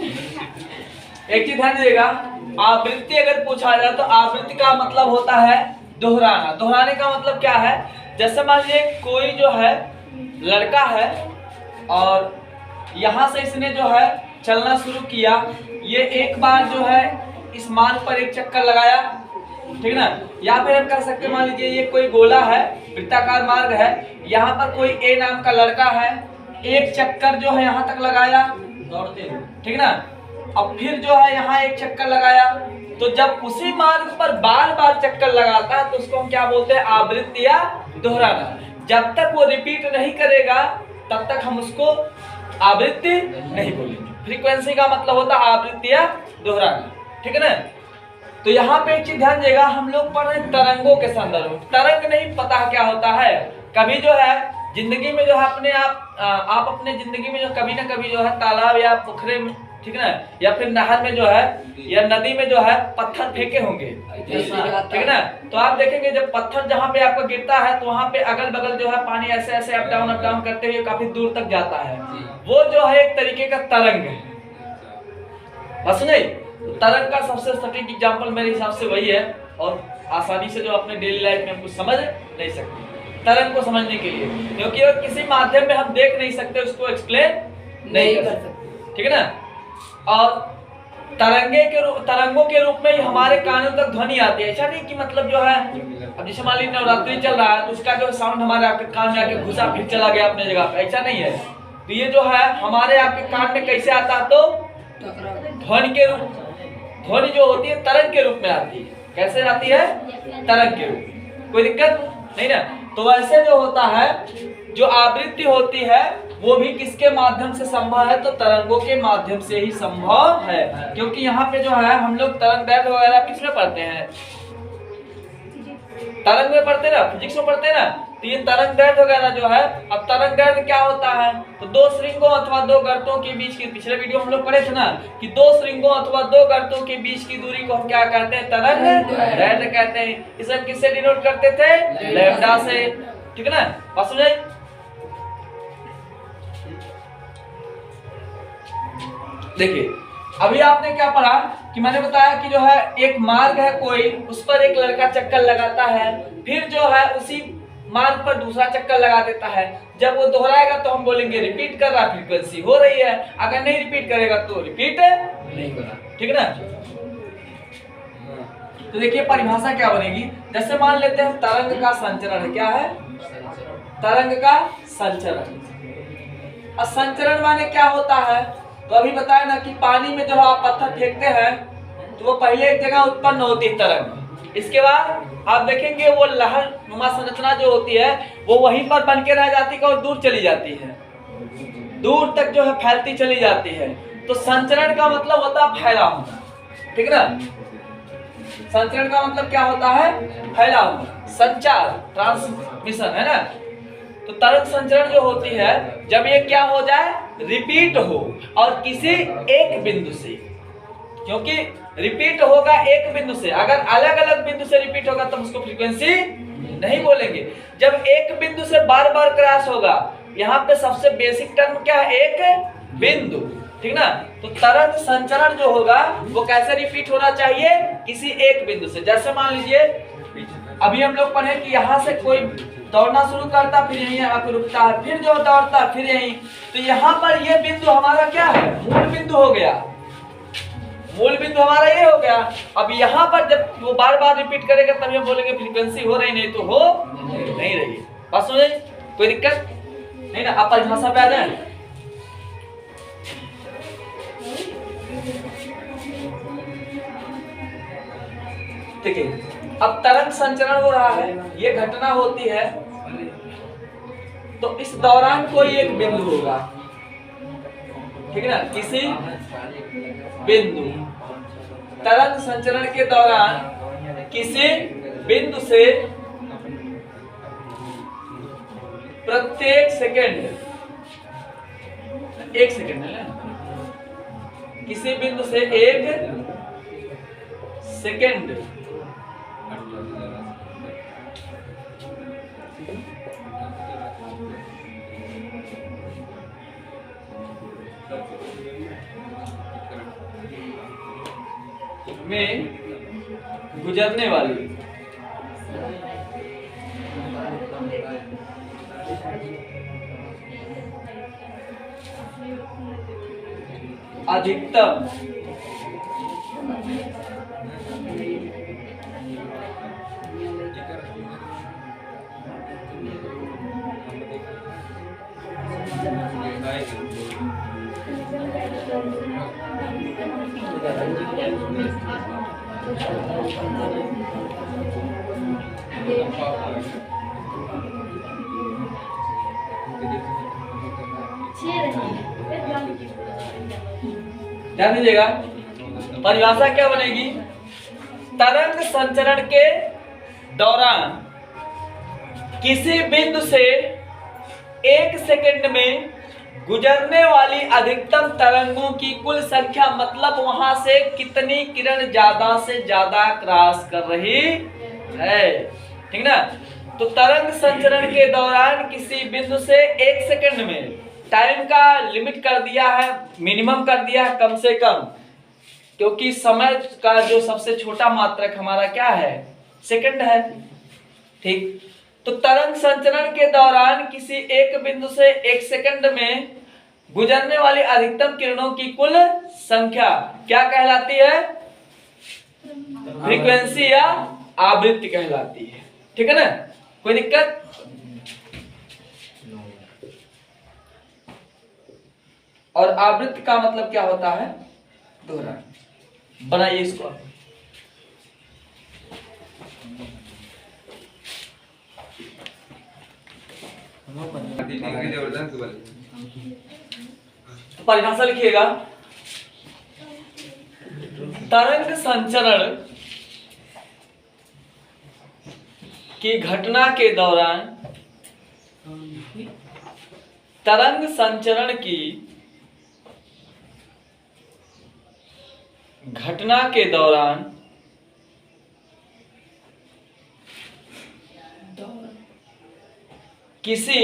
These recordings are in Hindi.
एक चीज ध्यान दीजिएगा, आवृत्ति अगर पूछा जाए तो आवृत्ति का मतलब होता है दोहराना। दोहराने का मतलब क्या है? जैसे मान लीजिए कोई जो है लड़का है और यहाँ से इसने जो है चलना शुरू किया, ये एक बार जो है इस मार्ग पर एक चक्कर लगाया, ठीक ना। या फिर हम कर सकते मान लीजिए ये कोई गोला है, वृत्ताकार मार्ग है, यहाँ पर कोई ए नाम का लड़का है, एक चक्कर जो है यहाँ तक लगाया दौड़ते हुए, ठीक ना। अब फिर जो है यहाँ एक चक्कर लगाया, तो जब उसी मार्ग पर बार बार चक्कर लगाता है तो उसको हम क्या बोलते हैं? आवृत्ति या दोहराना। जब तक वो रिपीट नहीं करेगा तब तक हम उसको आवृत्ति नहीं बोलेंगे। फ्रीक्वेंसी का मतलब होता है आवृत्ति या दोहराना, ठीक है ना। तो यहाँ पे एक चीज ध्यान देगा, हम लोग पढ़ रहे तरंगों के संदर्भ में। तरंग नहीं पता क्या होता है। कभी जो है जिंदगी में जो है अपने आप अपने जिंदगी में जो कभी ना कभी जो है तालाब या पोखरे में, ठीक ना, या फिर नहर में जो है या नदी में जो है पत्थर फेंके होंगे, ठीक है ना। तो आप देखेंगे जब पत्थर जहाँ पे आपका गिरता है तो वहाँ पे अगल बगल जो है पानी ऐसे ऐसे अप डाउन करते हुए काफी दूर तक जाता है। वो जो है एक तरीके का तरंग है, बस नहीं। तो तरंग का सबसे सटीक एग्जाम्पल मेरे हिसाब से वही है, और आसानी से जो अपने डेली लाइफ में हम कुछ समझ नहीं सकते तरंग को समझने के लिए, क्योंकि वो किसी माध्यम में हम देख नहीं सकते, उसको एक्सप्लेन नहीं कर सकते, ठीक है ना। और तरंगों के रूप में ही हमारे कानों तक ध्वनि आती है। ऐसा नहीं कि मतलब जो है अब जैसे मान लीजिए नवरात्रि चल रहा है तो उसका जो साउंड हमारे आपके कान में आके घुसा फिर चला गया अपने जगह पे, ऐसा नहीं है। तो ये जो है हमारे आपके कान में कैसे आता है? तो ध्वनि के रूप, ध्वनि जो होती है तरंग के रूप में आती है। कैसे आती है? तरंग के रूप में। कोई दिक्कत नहीं ना। तो वैसे जो होता है, जो आवृत्ति होती है वो भी किसके माध्यम से संभव है? तो तरंगों के माध्यम से ही संभव है। क्योंकि यहाँ पे जो है हम लोग तरंग दैर्घ्य वगैरह किस में पढ़ते हैं? तरंग में पढ़ते ना, फिजिक्स में पढ़ते ना। तो ये तरंग दैर्घ्य वगैरह जो है, अब तरंग दैर्घ्य क्या होता है? तो दो श्रृंगों अथवा दो गर्तों के बीच की, पिछले वीडियो हम लोग पढ़े थे ना कि दो श्रृंगों अथवा दो गर्तों के बीच की दूरी को हम क्या कहते हैं? तरंग दैर्घ्य कहते हैं। इसे हम किससे डिनोट करते थे? लैम्डा से, ठीक है ना। बात समझे? देखिए अभी आपने क्या पढ़ा कि मैंने बताया कि जो है एक मार्ग है कोई, उस पर एक लड़का चक्कर लगाता है, फिर जो है उसी मार्ग पर दूसरा चक्कर लगा देता है। जब वो दोहराएगा तो हम बोलेंगे रिपीट कर रहा, फ्रीक्वेंसी हो रही है। अगर नहीं रिपीट करेगा तो रिपीट नहीं हो रहा, ठीक है ना। तो देखिए परिभाषा क्या बनेगी। जैसे मान लेते हैं तरंग का संचरण, क्या है? तरंग का संचरण। और संचरण माने क्या होता है? तो अभी बताया ना कि पानी में जब आप पत्थर फेंकते हैं तो वो पहले एक जगह उत्पन्न होती है तरंग, इसके बाद आप देखेंगे वो लहर नुमा संरचना जो होती है वो वहीं पर बन के रह जाती है और दूर चली जाती है, दूर तक जो है फैलती चली जाती है। तो संचरण का मतलब होता है फैला होना, ठीक है ना। संचरण का मतलब क्या होता है? फैला होना, संचार, ट्रांसमिशन, है ना। तो तरंग संचरण जो होती है जब ये क्या हो जाए? रिपीट हो और किसी एक बिंदु से, क्योंकि रिपीट होगा एक बिंदु से। अगर अलग अलग बिंदु से रिपीट होगा तो उसको फ्रीक्वेंसी नहीं बोलेंगे। जब एक बिंदु से बार बार क्रॉस होगा, यहाँ पे सबसे बेसिक टर्म क्या है? एक बिंदु, ठीक ना। तो तरंग संचरण जो होगा वो कैसे रिपीट होना चाहिए? किसी एक बिंदु से। जैसे मान लीजिए अभी हम लोग पढ़े कि यहाँ से कोई दौड़ना शुरू करता, फिर यहीं आकर रुकता है, फिर जो दौड़ता फिर यहीं। तो यहाँ पर ये बिंदु हमारा क्या है? मूल बिंदु हो गया। मूल बिंदु हमारा ये हो गया। अब यहाँ पर जब वो बार बार रिपीट करेगा तब हम बोलेंगे फ्रीक्वेंसी हो रही, नहीं तो हो नहीं रही। बात समझे? कोई दिक्कत नहीं ना। आप परिभाषा पे आ जाए। ठीक है, अब तरंग संचरण हो रहा है, ये घटना होती है, तो इस दौरान कोई एक बिंदु होगा, ठीक है ना। किसी बिंदु, तरंग संचरण के दौरान किसी बिंदु से प्रत्येक सेकंड, एक सेकंड है ना, किसी बिंदु से एक सेकंड में गुजरने वाली अधिकतम ध्यान दीजिएगा, परिभाषा क्या बनेगी? तरंग संचरण के दौरान किसी बिंदु से 1 सेकंड में गुजरने वाली अधिकतम तरंगों की कुल संख्या, मतलब वहां से कितनी किरण ज्यादा से ज्यादा क्रॉस कर रही है, ठीक ना। तो तरंग संचरण के दौरान किसी बिंदु से 1 सेकंड में, टाइम का लिमिट कर दिया है, मिनिमम कर दिया है, कम से कम, क्योंकि समय का जो सबसे छोटा मात्रक हमारा क्या है? सेकंड है, ठीक। तो तरंग संचरण के दौरान किसी एक बिंदु से 1 सेकंड में गुजरने वाली अधिकतम किरणों की कुल संख्या क्या कहलाती है? फ्रीक्वेंसी या आवृत्ति कहलाती है, ठीक है ना। कोई दिक्कत? और आवृत्ति का मतलब क्या होता है? दोहराना। बनाइए इसको। तो परिभाषा लिखिएगा, तरंग संचरण की घटना के दौरान, तरंग संचरण की घटना के दौरान किसी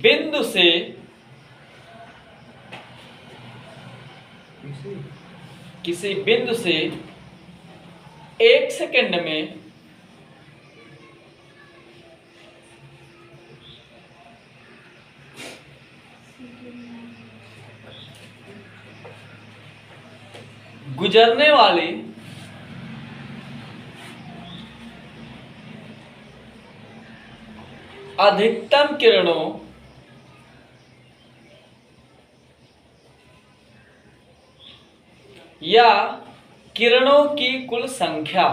बिंदु से से 1 सेकंड में गुजरने वाली अधिकतम किरणों या किरणों की कुल संख्या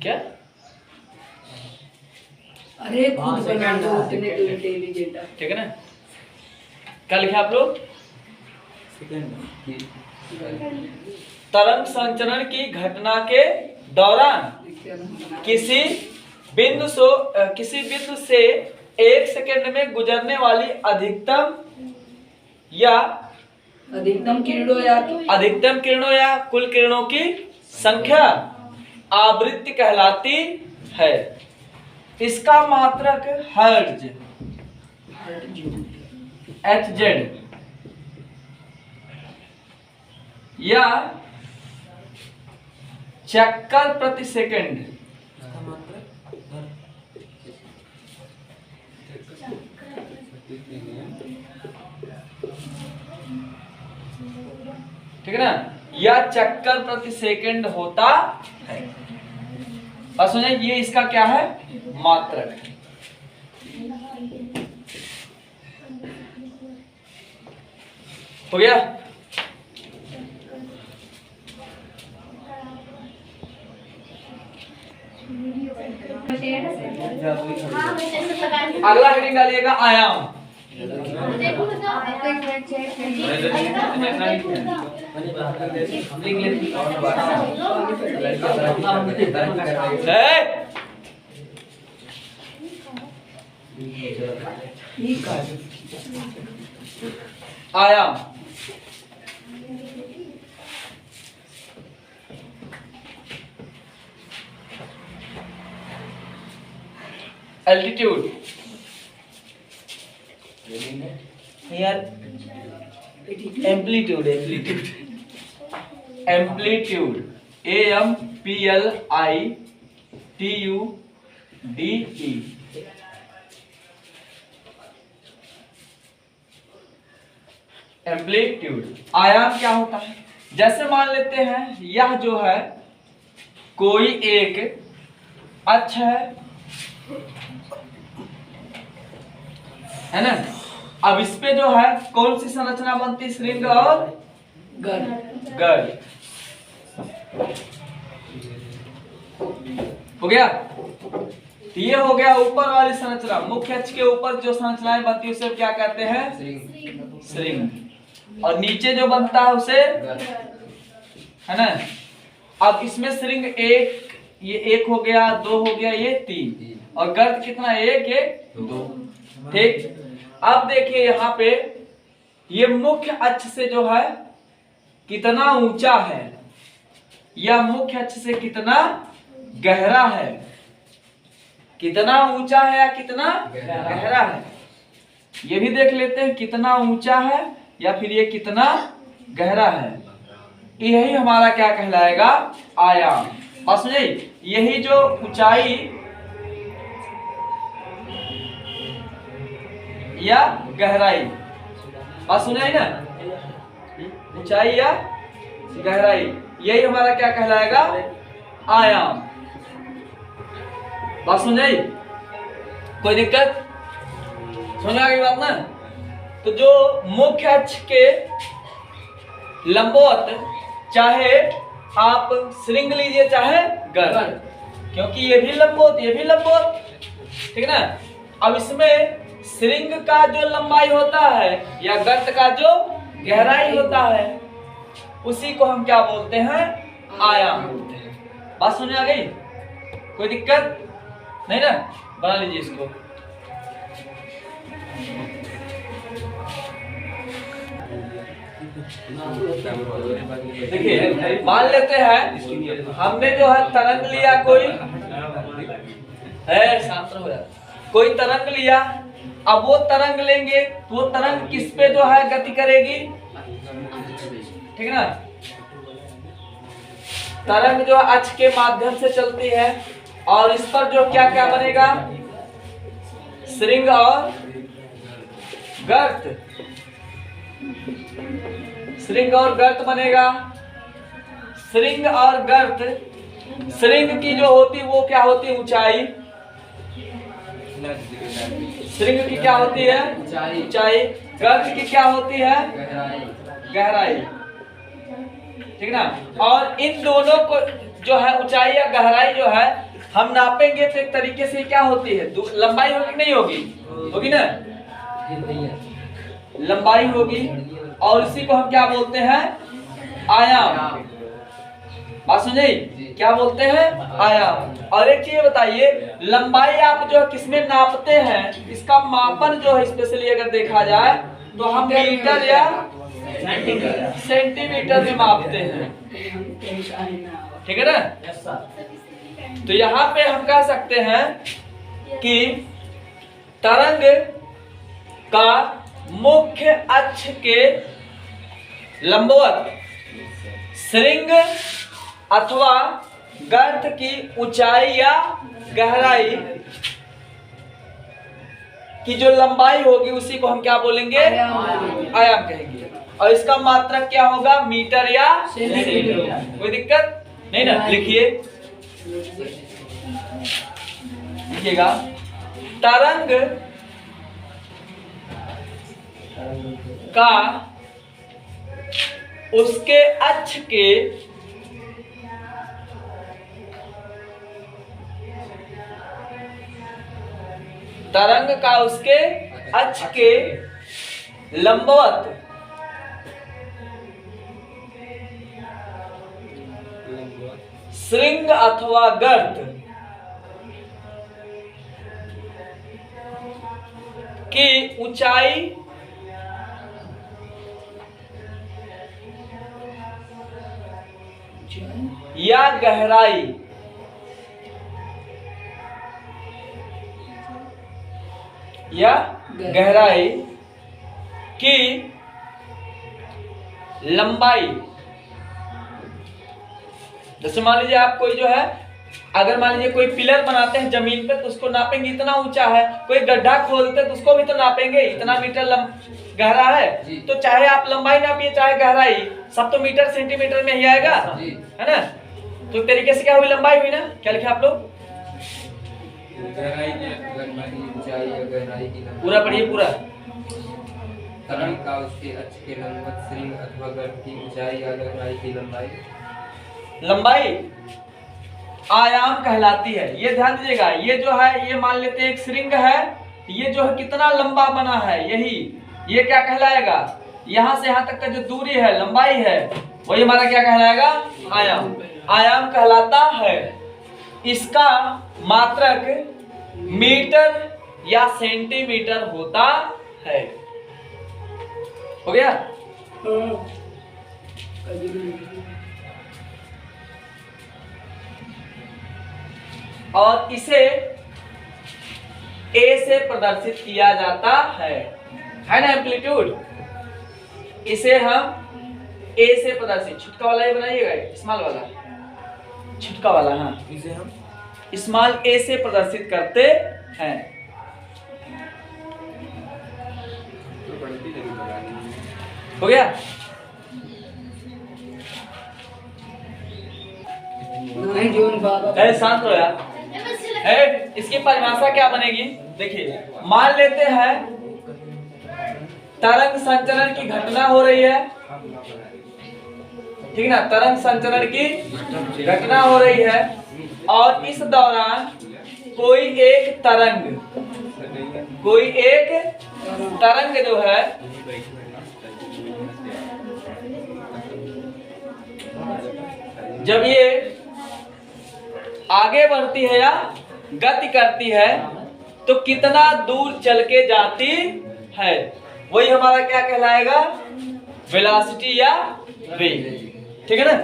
क्या? अरे खुद बना दो उतने इंटेलिजेंट, ठीक है ना। क्या लिखे आप लोग? तरंग संचरण की घटना के दौरान किसी बिंदु से 1 सेकंड में गुजरने वाली अधिकतम किरणों या कुल किरणों की संख्या आवृत्ति कहलाती है। इसका मात्रक हर्ट्ज, HZ या चक्कर प्रति सेकंड, ठीक है ना, या चक्कर प्रति सेकंड होता है। बस समझे, ये इसका क्या है? मात्रक। हो गया? अगला हेडिंग डालिएगा आयाम। आयाम, एल्टीट्यूड, यार एम्पलीट्यूड, एम्पलीट्यूड, AMPLITUDE, एम्पलीट्यूड। आयाम क्या होता है? जैसे मान लेते हैं यह जो है कोई एक अक्ष है ना। अब इस पे जो है कौन सी संरचना बनती है? श्रृंग और गर्द। हो गया। तो ये हो गया ऊपर वाली संरचना। मुख्य अक्ष के ऊपर जो संरचनाएं बनती है उसे क्या कहते हैं? श्रृंग। और नीचे जो बनता है उसे है ना। अब इसमें श्रृंग एक, ये एक हो गया, दो हो गया, ये तीन, और गर्द कितना? एक एक दो। ठीक। अब देखिए यहाँ पे ये मुख्य अक्ष से जो है कितना ऊंचा है, या मुख्य अक्ष से कितना गहरा है। कितना ऊंचा है या कितना गहरा है, ये भी देख लेते हैं। कितना ऊंचा है या फिर ये कितना गहरा है, यही हमारा क्या कहलाएगा? आयाम। बस यही जो ऊंचाई या गहराई, बात सुने ना, ऊंचाई या गहराई, यही हमारा क्या कहलाएगा? आयाम। बात सुने? कोई दिक्कत? समझ आ गई बात ना? तो जो मुख्य अक्ष के लंबवत, चाहे आप श्रृंग लीजिए चाहे गर्द, क्योंकि ये भी लंबवत ये भी लंबवत, ठीक है ना। अब इसमें श्रृंग का जो लंबाई होता है या गर्त का जो गहराई होता है, उसी को हम क्या बोलते हैं? आयाम बोलते हैं। बात सुनने आ गई? कोई दिक्कत नहीं ना? बना लीजिए इसको। देखिए मान लेते हैं हमने जो है तरंग लिया, कोई है शांत हो जाए, कोई तरंग लिया। अब वो तरंग लेंगे तो वो तरंग किस पे जो है गति करेगी? ठीक है ना। तरंग जो अक्ष के माध्यम से चलती है, और इस पर जो क्या क्या बनेगा? श्रृंग और गर्त। श्रृंग और गर्त बनेगा। श्रृंग और गर्त, श्रृंग की जो होती वो क्या होती है? ऊंचाई। श्रृंग की क्या होती है? ऊंचाई। गर्त की क्या होती है? गहराई। ठीक ना। और इन दोनों को जो है ऊंचाई या गहराई जो है हम नापेंगे तो एक तरीके से क्या होती है? लंबाई होगी नहीं होगी? होगी ना, लंबाई होगी। और इसी को हम क्या बोलते हैं? आयाम। बात समझे? क्या बोलते हैं? आयाम। और एक चीज बताइए, लंबाई आप जो किसमें नापते हैं? इसका मापन जो है स्पेशली अगर देखा जाए तो हम मीटर या सेंटीमीटर में मापते हैं, ठीक है ना। तो यहाँ पे हम कह सकते हैं कि तरंग का मुख्य अक्ष के लंबवत श्रृंग अथवा गर्त की ऊंचाई या गहराई की जो लंबाई होगी उसी को हम क्या बोलेंगे? आयाम कहेंगे। और इसका मात्रक क्या होगा? मीटर या सेंटीमीटर। कोई दिक्कत नहीं ना? लिखिए, लिखिएगा। तरंग का उसके अक्ष के तरंग का उसके अक्ष के लंबवत श्रृंग अथवा गर्त की ऊंचाई या गहराई या गहराई की लंबाई। जैसे मान लीजिए आप कोई जो है, अगर मान लीजिए कोई पिलर बनाते हैं जमीन पे तो उसको नापेंगे इतना ऊंचा है, कोई गड्ढा खोदते हैं तो उसको भी तो नापेंगे इतना मीटर गहरा है, तो चाहे आप लंबाई नापिए चाहे गहराई, सब तो मीटर सेंटीमीटर में ही आएगा, है ना। तो एक तरीके से क्या हुई, लंबाई हुई ना। क्या लिखे आप लोग, पूरा पढ़िए पूरा। तरंग का उसके अक्ष के लंबवत श्रृंग अथवा गर्भ की ऊंचाई या गहराई की लंबाई। लंबाई आयाम कहलाती है। ये ध्यान दीजिएगा, ये जो है ये मान लेते हैं एक श्रृंग है, ये जो है कितना लंबा बना है, यही ये क्या कहलाएगा, यहाँ से यहाँ तक का जो दूरी है लंबाई है वही हमारा क्या कहलाएगा, आयाम। आयाम कहलाता है। इसका मात्रक मीटर या सेंटीमीटर होता है। हो गया। और इसे ए से प्रदर्शित किया जाता है ना, एम्पलीट्यूड। इसे हम ए से प्रदर्शित, छुटका वाला ये बनाइएगा, स्मॉल वाला, छुटका वाला, हाँ, इसे हम स्मॉल ए से प्रदर्शित करते हैं। हो गया। शांत रहो यार। इसकी परिभाषा क्या बनेगी, देखिए मान लेते हैं तरंग संचरण की घटना हो रही है, ठीक ना, तरंग संचरण की घटना हो रही है और इस दौरान कोई एक तरंग जो है जब ये आगे बढ़ती है या गति करती है तो कितना दूर चल के जाती है, वही हमारा क्या कहलाएगा, वेलोसिटी या वेग, ठीक है ना।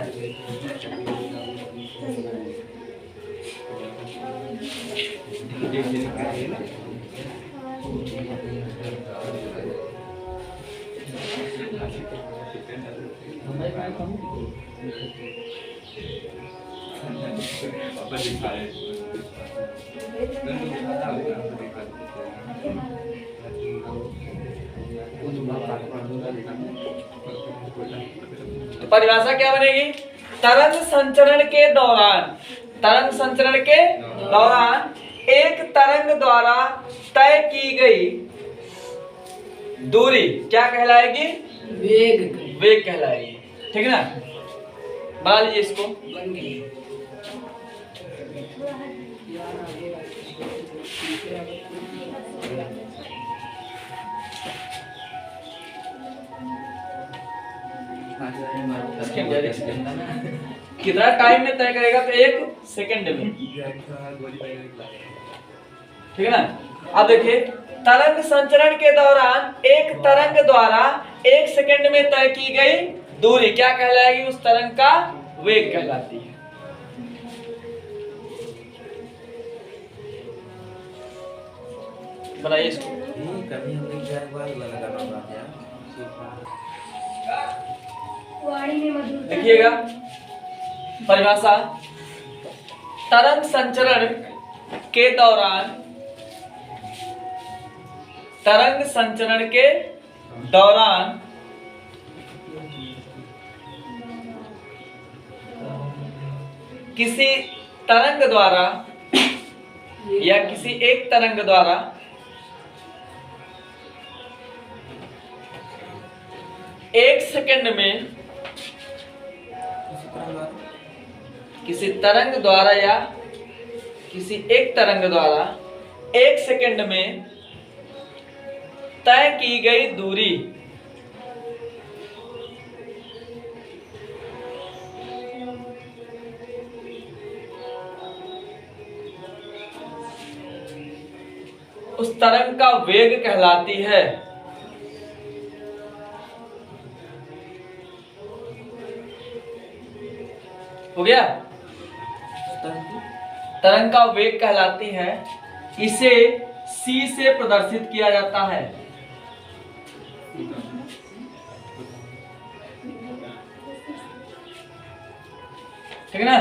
तो परिभाषा क्या बनेगी, तरंग संचरण के दौरान एक तरंग द्वारा तय की गई दूरी क्या कहलाएगी, वेग कहलाएगी, ठीक है ना। बना लीजिए इसको। कितना टाइम में तय करेगा, तो 1 सेकंड में, ठीक है ना। अब देखिए, तरंग संचरण के दौरान एक तरंग द्वारा 1 सेकंड में तय की गई दूरी क्या कहलाएगी, उस तरंग का वेग कहलाती है। बनाइए इसको। देखिएगा परिभाषा, तरंग संचरण के दौरान किसी तरंग द्वारा या किसी एक तरंग द्वारा एक सेकंड में किसी तरंग द्वारा या किसी एक तरंग द्वारा 1 सेकंड में तय की गई दूरी उस तरंग का वेग कहलाती है। हो गया? तरंग का वेग कहलाती है। इसे c से प्रदर्शित किया जाता है। ठीक है ना?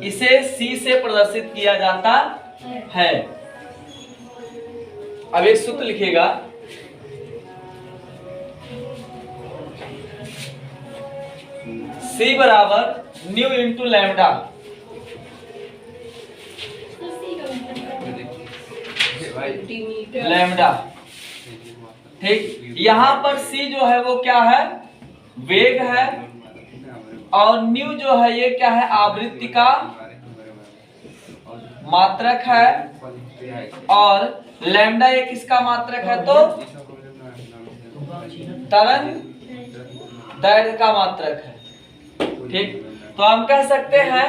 इसे c से प्रदर्शित किया जाता है। अब एक सूत्र लिखिएगा, c बराबर न्यू इंटू लैम्डा। लैम्डा, ठीक। यहाँ पर c जो है वो क्या है? वेग है, और न्यू जो है ये क्या है? आवृत्ति का मात्रक है, और लैम्डा ये किसका मात्रक है? तो तरंग दैर्घ्य का मात्रक है। ठीक, तो हम कह सकते हैं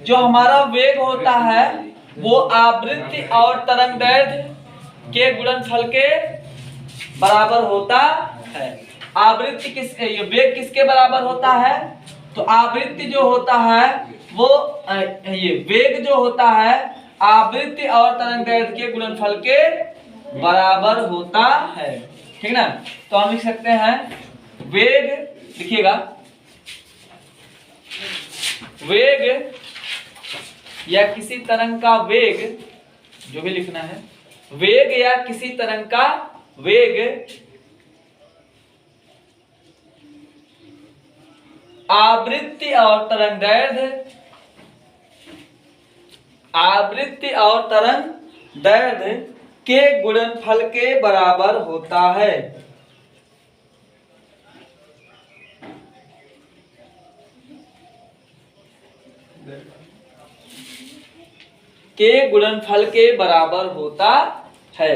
जो हमारा वेग होता है वो आवृत्ति और तरंग दैर्घ्य के गुणनफल के बराबर होता है। आवृत्ति ये वेग किसके बराबर होता है? तो आवृत्ति जो होता है वो ये वेग जो होता है आवृत्ति और तरंग दैर्घ्य के गुणनफल के बराबर होता है। ठीक ना? तो हम लिख सकते हैं वेग, लिखिएगा, वेग या किसी तरंग का वेग, जो भी लिखना है, वेग या किसी तरंग का वेग आवृत्ति और तरंग दैर्घ्य, आवृत्ति और तरंग दैर्घ्य के गुणनफल के बराबर होता है। के गुणनफल के बराबर होता है।